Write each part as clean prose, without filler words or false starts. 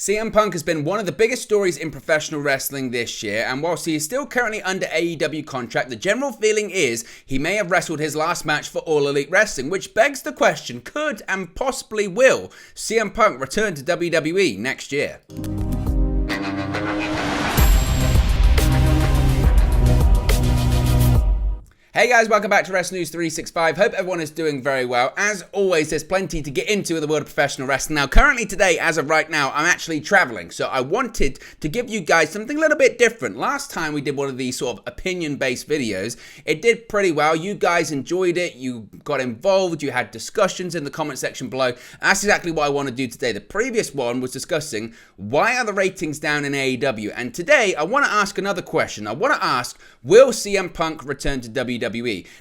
CM Punk has been one of the biggest stories in professional wrestling this year, and whilst he is still currently under AEW contract, the general feeling is he may have wrestled his last match for All Elite Wrestling, which begs the question, could and possibly will CM Punk return to WWE next year? Hey guys, welcome back to Wrestling News 365. Hope everyone is doing very well. As always, there's plenty to get into in the world of professional wrestling. Now, currently today, as of right now, I'm actually traveling. So I wanted to give you guys something a little bit different. Last time we did one of these sort of opinion-based videos. It did pretty well. You guys enjoyed it. You got involved. You had discussions in the comment section below. That's exactly what I want to do today. The previous one was discussing why are the ratings down in AEW? And today, I want to ask another question. I want to ask, will CM Punk return to WWE?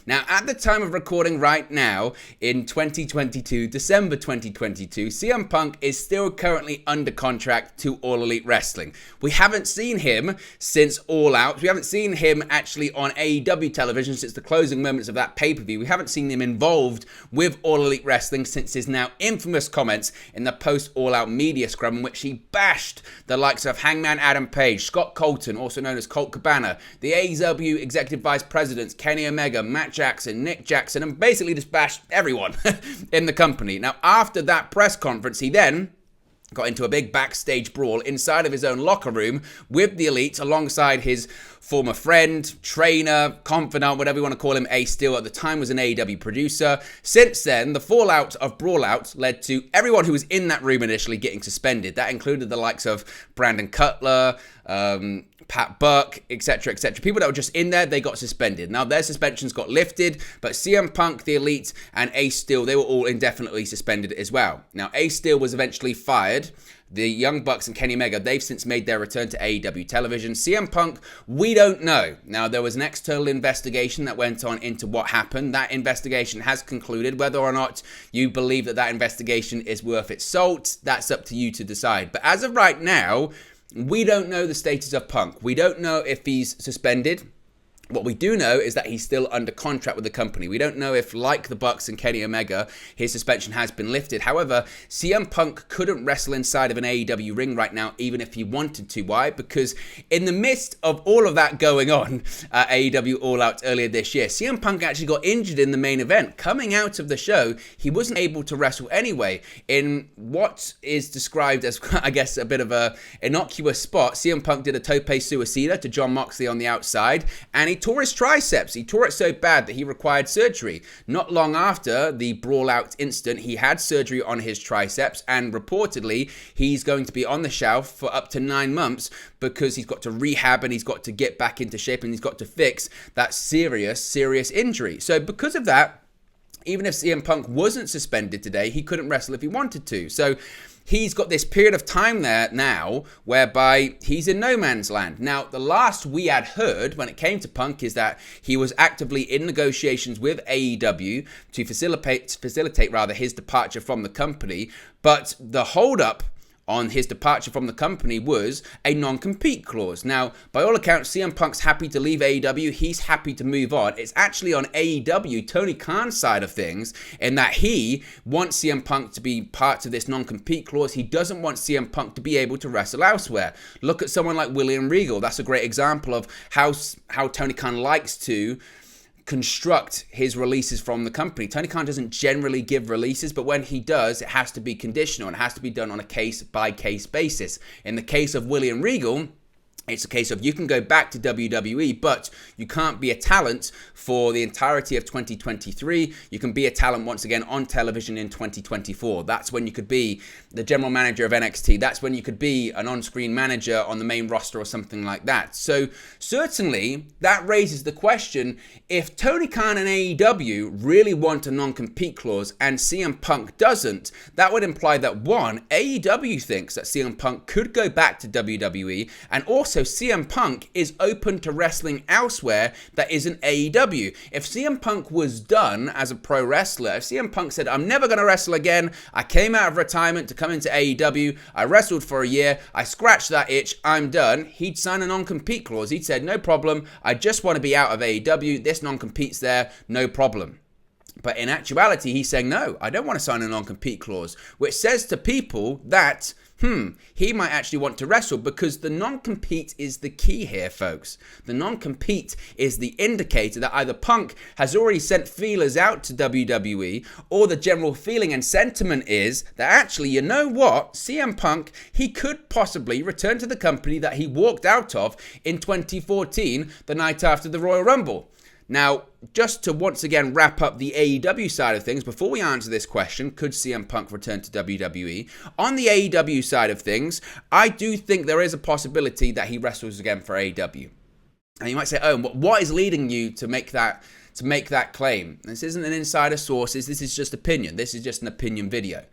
Now, at the time of recording right now, in 2022, December 2022, CM Punk is still currently under contract to All Elite Wrestling. We haven't seen him since All Out. We haven't seen him actually on AEW television since the closing moments of that pay-per-view. We haven't seen him involved with All Elite Wrestling since his now infamous comments in the post-All Out media scrum in which he bashed the likes of Hangman Adam Page, Scott Colton, also known as Colt Cabana, the AEW Executive Vice Presidents, Kenny Omega, Matt Jackson, Nick Jackson, and basically just bashed everyone in the company. Now, after that press conference, he then got into a big backstage brawl inside of his own locker room with the Elite alongside his former friend, trainer, confidant, whatever you want to call him, Ace Steel, at the time was an AEW producer. Since then, the fallout of Brawl Out led to everyone who was in that room initially getting suspended. That included the likes of Brandon Cutler, Pat Buck, etc., etc. People that were just in there, they got suspended. Now, their suspensions got lifted, but CM Punk, the Elite, and Ace Steel, they were all indefinitely suspended as well. Now, Ace Steel was eventually fired. The Young Bucks and Kenny Omega, they've since made their return to AEW television. CM Punk, we don't know. Now, there was an external investigation that went on into what happened. That investigation has concluded. Whether or not you believe that that investigation is worth its salt, that's up to you to decide. But as of right now, we don't know the status of Punk. We don't know if he's suspended. What we do know is that he's still under contract with the company. We don't know if, like the Bucks and Kenny Omega, his suspension has been lifted. However, CM Punk couldn't wrestle inside of an AEW ring right now, even if he wanted to. Why? Because in the midst of all of that going on at AEW All Out earlier this year, CM Punk actually got injured in the main event. Coming out of the show, he wasn't able to wrestle anyway. In what is described as, I guess, a bit of a innocuous spot, CM Punk did a tope suicida to Jon Moxley on the outside, and he tore his triceps. He tore it so bad that he required surgery. Not long after the Brawl Out incident, he had surgery on his triceps, and reportedly, he's going to be on the shelf for up to 9 months because he's got to rehab and he's got to get back into shape and he's got to fix that serious injury. So because of that, even if CM Punk wasn't suspended today, he couldn't wrestle if he wanted to. So he's got this period of time there now whereby he's in no man's land. Now, the last we had heard when it came to Punk is that he was actively in negotiations with AEW to facilitate his departure from the company. But the holdup on his departure from the company was a non-compete clause. Now, by all accounts, CM Punk's happy to leave AEW. He's happy to move on. It's actually on AEW, Tony Khan's side of things, in that he wants CM Punk to be part of this non-compete clause. He doesn't want CM Punk to be able to wrestle elsewhere. Look at someone like William Regal. That's a great example of how Tony Khan likes to construct his releases from the company. Tony Khan doesn't generally give releases, but when he does, it has to be conditional and it has to be done on a case-by-case basis. In the case of William Regal, it's a case of you can go back to WWE, but you can't be a talent for the entirety of 2023. You can be a talent once again on television in 2024. That's when you could be the general manager of NXT. That's when you could be an on-screen manager on the main roster or something like that. So certainly that raises the question, if Tony Khan and AEW really want a non-compete clause and CM Punk doesn't, that would imply that one, AEW thinks that CM Punk could go back to WWE, and also CM Punk is open to wrestling elsewhere that isn't AEW. If CM Punk was done as a pro wrestler, if CM Punk said, I'm never going to wrestle again, I came out of retirement to come into AEW, I wrestled for a year, I scratched that itch, I'm done, he'd sign a non-compete clause. He'd said, no problem, I just want to be out of AEW, this non-compete's there, no problem. But in actuality, he's saying, no, I don't want to sign a non-compete clause, which says to people that he might actually want to wrestle, because the non-compete is the key here, folks. The non-compete is the indicator that either Punk has already sent feelers out to WWE, or the general feeling and sentiment is that actually, you know what, CM Punk, he could possibly return to the company that he walked out of in 2014, the night after the Royal Rumble. Now, just to once again wrap up the AEW side of things, before we answer this question, could CM Punk return to WWE? On the AEW side of things, I do think there is a possibility that he wrestles again for AEW. And you might say, oh, what is leading you to make that claim? This isn't an insider source, this is just opinion. This is just an opinion video.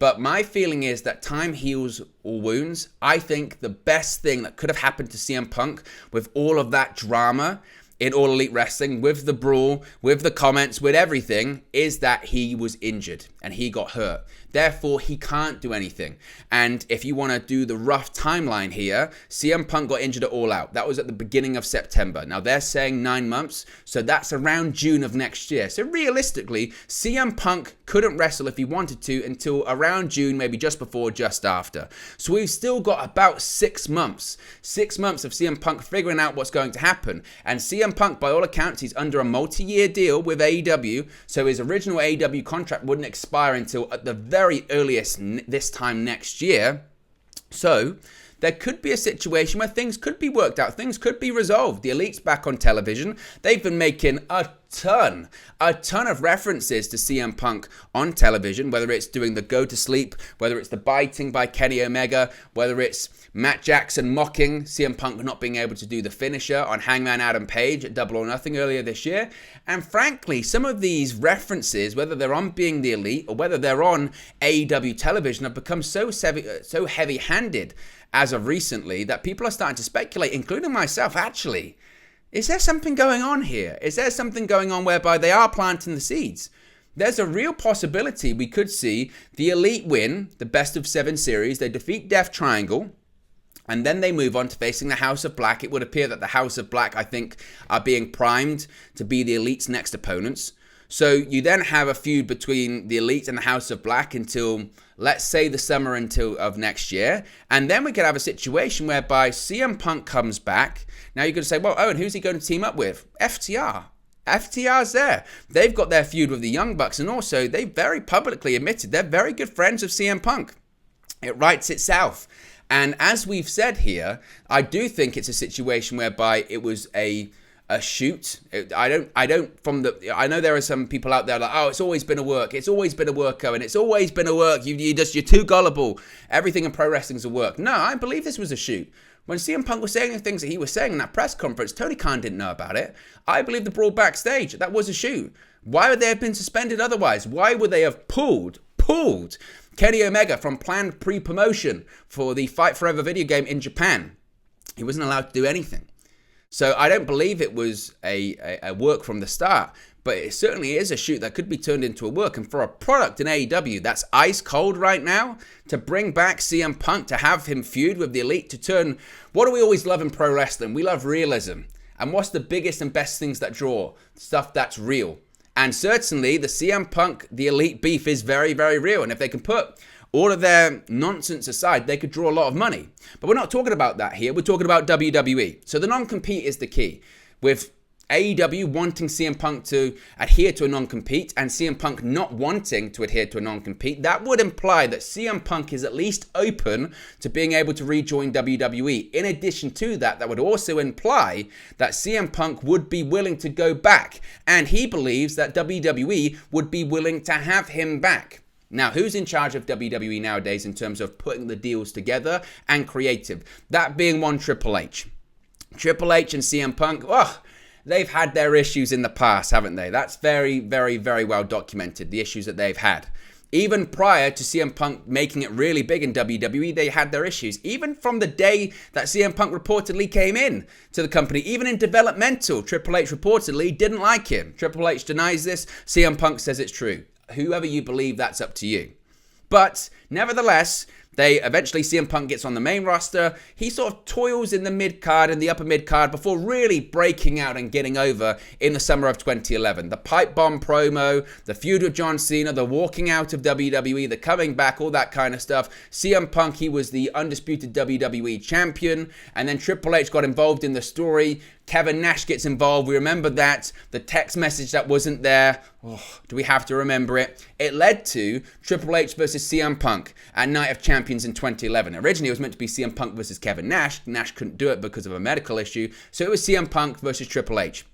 But my feeling is that time heals all wounds. I think the best thing that could have happened to CM Punk with all of that drama in All Elite Wrestling, with the brawl, with the comments, with everything, is that he was injured and he got hurt. Therefore, he can't do anything. And if you want to do the rough timeline here, CM Punk got injured at All Out. That was at the beginning of September. Now, they're saying 9 months, so that's around June of next year. So realistically, CM Punk couldn't wrestle if he wanted to until around June, maybe just before, just after. So we've still got about 6 months. 6 months of CM Punk figuring out what's going to happen. And CM Punk, by all accounts, he's under a multi-year deal with AEW, so his original AEW contract wouldn't expire until at the very earliest this time next year. So there could be a situation where things could be worked out, things could be resolved. The Elite's back on television. They've been making a ton of references to CM Punk on television, whether it's doing the go to sleep, whether it's the biting by Kenny Omega, whether it's Matt Jackson mocking CM Punk not being able to do the finisher on Hangman Adam Page at Double or Nothing earlier this year. And frankly, some of these references, whether they're on Being the Elite or whether they're on AEW television, have become so heavy-handed as of recently that people are starting to speculate, including myself, actually, is there something going on here? Is there something going on whereby they are planting the seeds? There's a real possibility we could see the Elite win the best of 7 series. They defeat Death Triangle, and then they move on to facing the House of Black. It would appear that the House of Black, I think, are being primed to be the Elite's next opponents. So you then have a feud between the Elite and the House of Black until, let's say, the summer of next year. And then we could have a situation whereby CM Punk comes back. Now you're going to say, well, oh, and who's he going to team up with? FTR. FTR's there. They've got their feud with the Young Bucks, and also they very publicly admitted they're very good friends of CM Punk. It writes itself. And as we've said here, I do think it's a situation whereby it was a shoot. I know there are some people out there like, oh, it's always been a work. It's always been a work, Owen. It's always been a work. You're too gullible. Everything in pro wrestling is a work. No, I believe this was a shoot. When CM Punk was saying the things that he was saying in that press conference, Tony Khan didn't know about it. I believe the brawl backstage, that was a shoot. Why would they have been suspended otherwise? Why would they have pulled Kenny Omega from planned pre-promotion for the Fight Forever video game in Japan? He wasn't allowed to do anything. So I don't believe it was a work from the start, but it certainly is a shoot that could be turned into a work. And for a product in AEW that's ice cold right now, to bring back CM Punk, to have him feud with the Elite, to turn, what do we always love in pro wrestling? We love realism. And what's the biggest and best things that draw? Stuff that's real. And certainly the CM Punk, the Elite beef is very, very real. And if they can put all of their nonsense aside, they could draw a lot of money. But we're not talking about that here. We're talking about WWE. So the non-compete is the key. With AEW wanting CM Punk to adhere to a non-compete and CM Punk not wanting to adhere to a non-compete, that would imply that CM Punk is at least open to being able to rejoin WWE. In addition to that, that would also imply that CM Punk would be willing to go back, and he believes that WWE would be willing to have him back. Now, who's in charge of WWE nowadays in terms of putting the deals together and creative? That being one Triple H. Triple H and CM Punk, they've had their issues in the past, haven't they? That's very, very, very well documented, the issues that they've had. Even prior to CM Punk making it really big in WWE, they had their issues. Even from the day that CM Punk reportedly came in to the company, even in developmental, Triple H reportedly didn't like him. Triple H denies this. CM Punk says it's true. Whoever you believe, that's up to you. But nevertheless, Eventually CM Punk gets on the main roster. He sort of toils in the mid-card and the upper mid-card before really breaking out and getting over in the summer of 2011. The pipe bomb promo, the feud with John Cena, the walking out of WWE, the coming back, all that kind of stuff. CM Punk, he was the undisputed WWE champion, and then Triple H got involved in the story. Kevin Nash gets involved. We remember that. The text message that wasn't there. Oh, do we have to remember it? It led to Triple H versus CM Punk at Night of Champions in 2011. Originally, it was meant to be CM Punk versus Kevin Nash. Nash couldn't do it because of a medical issue. So it was CM Punk versus Triple H.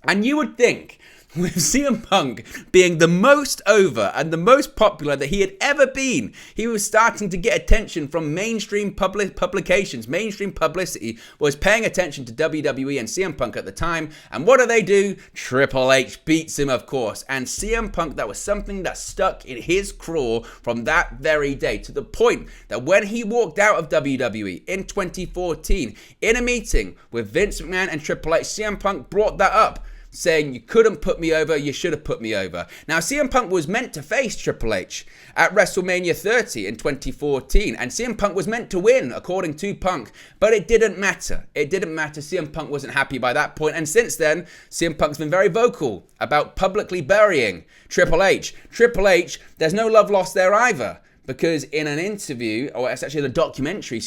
And you would think, with CM Punk being the most over and the most popular that he had ever been, he was starting to get attention from mainstream publications. Mainstream publicity was paying attention to WWE and CM Punk at the time. And what do? Triple H beats him, of course. And CM Punk, that was something that stuck in his craw from that very day, to the point that when he walked out of WWE in 2014, in a meeting with Vince McMahon and Triple H, CM Punk brought that up, saying, you couldn't put me over, you should have put me over. Now, CM Punk was meant to face Triple H at WrestleMania 30 in 2014, and CM Punk was meant to win, according to Punk, but it didn't matter. It didn't matter. CM Punk wasn't happy by that point, and since then, CM Punk's been very vocal about publicly burying Triple H. Triple H, there's no love lost there either, because in an interview, or it's actually a documentary,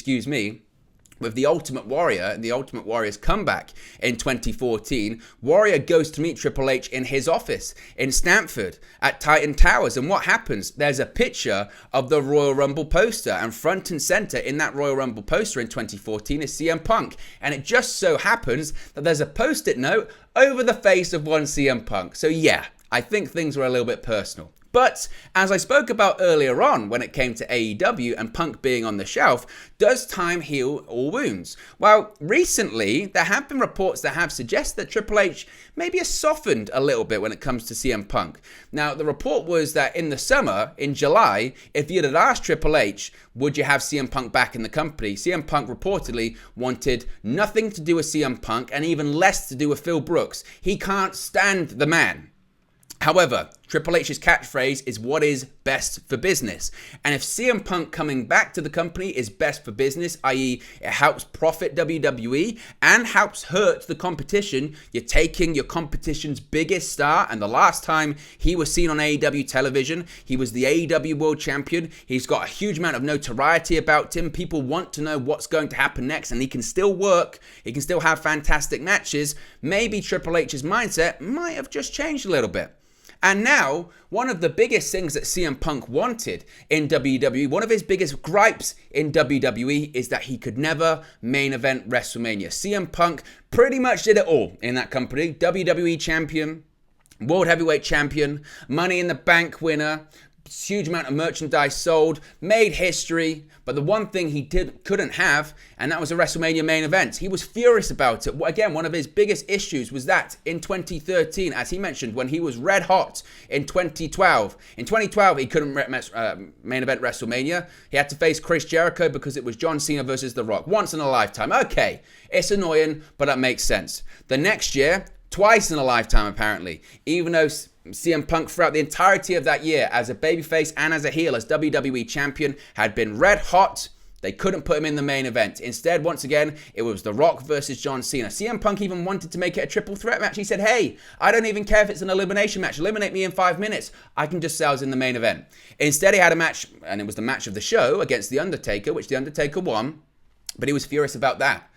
with The Ultimate Warrior and The Ultimate Warrior's comeback in 2014, Warrior goes to meet Triple H in his office in Stamford at Titan Towers. And what happens? There's a picture of the Royal Rumble poster, and front and center in that Royal Rumble poster in 2014 is CM Punk. And it just so happens that there's a post-it note over the face of one CM Punk. So yeah, I think things were a little bit personal. But as I spoke about earlier on when it came to AEW and Punk being on the shelf, does time heal all wounds? Well, recently there have been reports that have suggested that Triple H maybe has softened a little bit when it comes to CM Punk. Now, the report was that in the summer, in July, if you had asked Triple H, would you have CM Punk back in the company? CM Punk reportedly wanted nothing to do with CM Punk and even less to do with Phil Brooks. He can't stand the man. However, Triple H's catchphrase is what is best for business. And if CM Punk coming back to the company is best for business, i.e. it helps profit WWE and helps hurt the competition, you're taking your competition's biggest star, and the last time he was seen on AEW television, he was the AEW World Champion. He's got a huge amount of notoriety about him. People want to know what's going to happen next, and he can still work. He can still have fantastic matches. Maybe Triple H's mindset might have just changed a little bit. And now, one of the biggest things that CM Punk wanted in WWE, one of his biggest gripes in WWE, is that he could never main event WrestleMania. CM Punk pretty much did it all in that company. WWE Champion, World Heavyweight Champion, Money in the Bank winner, huge amount of merchandise sold, made history, but the one thing he couldn't have, and that was a WrestleMania main event. He was furious about it. Again, one of his biggest issues was that in 2013, as he mentioned, when he was red hot in 2012. In 2012, he couldn't main event WrestleMania. He had to face Chris Jericho because it was John Cena versus The Rock. Once in a lifetime. Okay, it's annoying, but that makes sense. The next year, twice in a lifetime apparently, even though CM Punk throughout the entirety of that year as a babyface and as a heel as WWE champion had been red hot. They couldn't put him in the main event. Instead, once again, it was The Rock versus John Cena. CM Punk even wanted to make it a triple threat match. He said, hey, I don't even care if it's an elimination match. Eliminate me in 5 minutes. I can just say I was in the main event. Instead, he had a match, and it was the match of the show against The Undertaker, which The Undertaker won, but he was furious about that.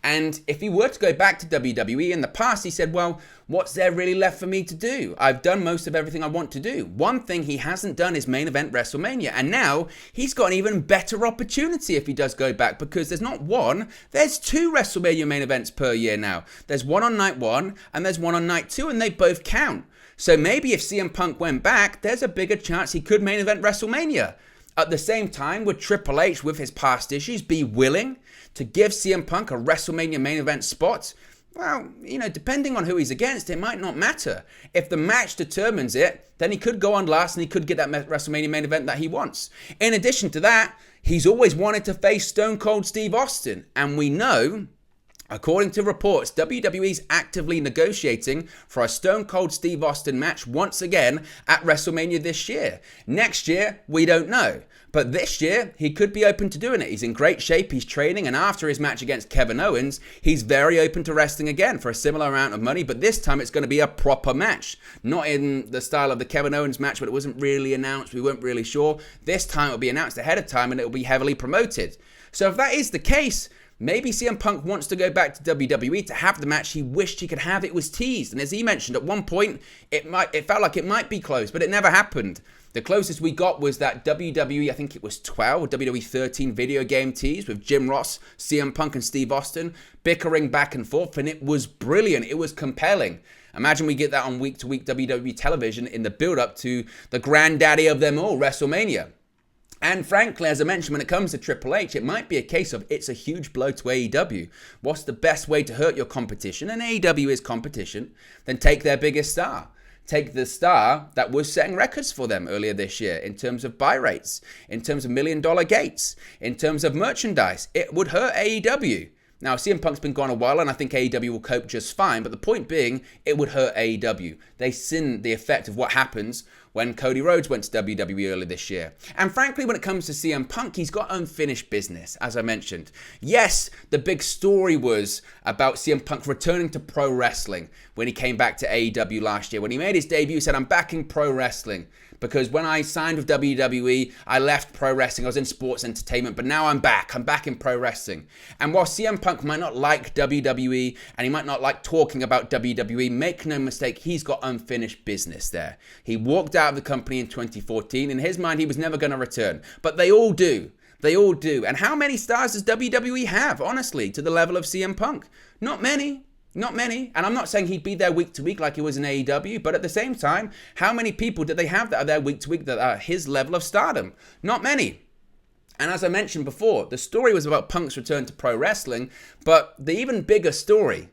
And if he were to go back to WWE in the past, he said, well, what's there really left for me to do? I've done most of everything I want to do. One thing he hasn't done is main event WrestleMania. And now he's got an even better opportunity if he does go back, because there's not one, there's 2 WrestleMania main events per year now. There's one on night 1 and there's one on night 2, and they both count. So maybe if CM Punk went back, there's a bigger chance he could main event WrestleMania. At the same time, would Triple H, with his past issues, be willing to give CM Punk a WrestleMania main event spot? Well, depending on who he's against, it might not matter. If the match determines it, then he could go on last and he could get that WrestleMania main event that he wants. In addition to that, he's always wanted to face Stone Cold Steve Austin. And we know, According to reports, WWE's actively negotiating for a Stone Cold Steve Austin match once again at WrestleMania this year. Next year, we don't know. But this year, he could be open to doing it. He's in great shape, he's training, and after his match against Kevin Owens, he's very open to wrestling again for a similar amount of money, but this time it's going to be a proper match. Not in the style of the Kevin Owens match, but it wasn't really announced, we weren't really sure. This time it'll be announced ahead of time and it'll be heavily promoted. So if that is the case, maybe CM Punk wants to go back to WWE to have the match he wished he could have. It was teased, and as he mentioned, at one point, it felt like it might be close, but it never happened. The closest we got was that WWE, I think it was 12, or WWE 13 video game tease with Jim Ross, CM Punk, and Steve Austin bickering back and forth, and it was brilliant. It was compelling. Imagine we get that on week-to-week WWE television in the build-up to the granddaddy of them all, WrestleMania. And frankly, as I mentioned, when it comes to Triple H, it might be a case of it's a huge blow to AEW. What's the best way to hurt your competition? And AEW is competition. Then take their biggest star. Take the star that was setting records for them earlier this year in terms of buy rates, in terms of $1 million gates, in terms of merchandise. It would hurt AEW. Now, CM Punk's been gone a while, and I think AEW will cope just fine. But the point being, it would hurt AEW. They've seen the effect of what happens when Cody Rhodes went to WWE earlier this year. And frankly, when it comes to CM Punk, he's got unfinished business, as I mentioned. Yes, the big story was about CM Punk returning to pro wrestling when he came back to AEW last year. When he made his debut, he said, "I'm back in pro wrestling. Because when I signed with WWE, I left pro wrestling. I was in sports entertainment, but now I'm back. I'm back in pro wrestling." And while CM Punk might not like WWE and he might not like talking about WWE, make no mistake, he's got unfinished business there. He walked out of the company in 2014. In his mind, he was never going to return. But they all do. They all do. And how many stars does WWE have, honestly, to the level of CM Punk? Not many. Not many. And I'm not saying he'd be there week to week like he was in AEW, but at the same time, how many people did they have that are there week to week that are his level of stardom? Not many. And as I mentioned before, the story was about Punk's return to pro wrestling, but the even bigger story,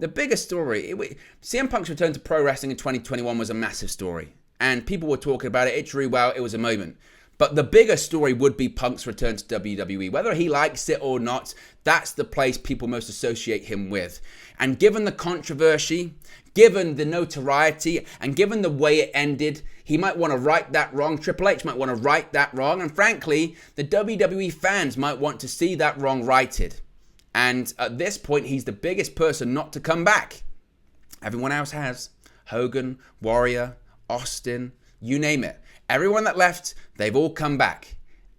CM Punk's return to pro wrestling in 2021 was a massive story. And people were talking about it. It drew well. It was a moment. But the bigger story would be Punk's return to WWE. Whether he likes it or not, that's the place people most associate him with. And given the controversy, given the notoriety, and given the way it ended, he might want to right that wrong. Triple H might want to right that wrong. And frankly, the WWE fans might want to see that wrong righted. And at this point, he's the biggest person not to come back. Everyone else has. Hogan, Warrior, Austin, you name it. Everyone that left, they've all come back,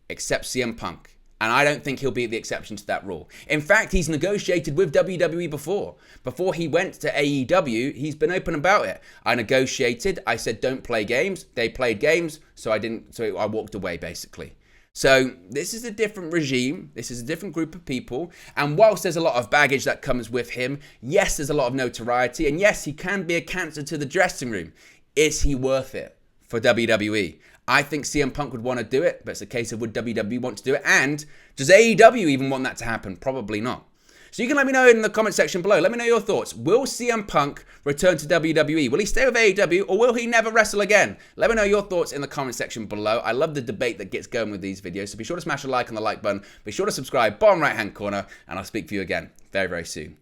except CM Punk. And I don't think he'll be the exception to that rule. In fact, he's negotiated with WWE before. Before he went to AEW, he's been open about it. I negotiated, I said don't play games. They played games, so I walked away basically. So this is a different regime. This is a different group of people. And whilst there's a lot of baggage that comes with him, yes, there's a lot of notoriety. And yes, he can be a cancer to the dressing room. Is he worth it for WWE? I think CM Punk would want to do it, but it's a case of would WWE want to do it? And does AEW even want that to happen? Probably not. So you can let me know in the comment section below. Let me know your thoughts. Will CM Punk return to WWE? Will he stay with AEW or will he never wrestle again? Let me know your thoughts in the comment section below. I love the debate that gets going with these videos. So be sure to smash a like on the like button. Be sure to subscribe, bottom right hand corner, and I'll speak to you again very, very soon.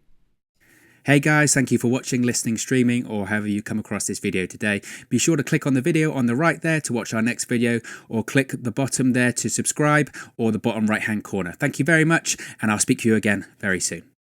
Hey guys, thank you for watching, listening, streaming, or however you come across this video today. Be sure to click on the video on the right there to watch our next video, or click the bottom there to subscribe, or the bottom right hand corner. Thank you very much, and I'll speak to you again very soon.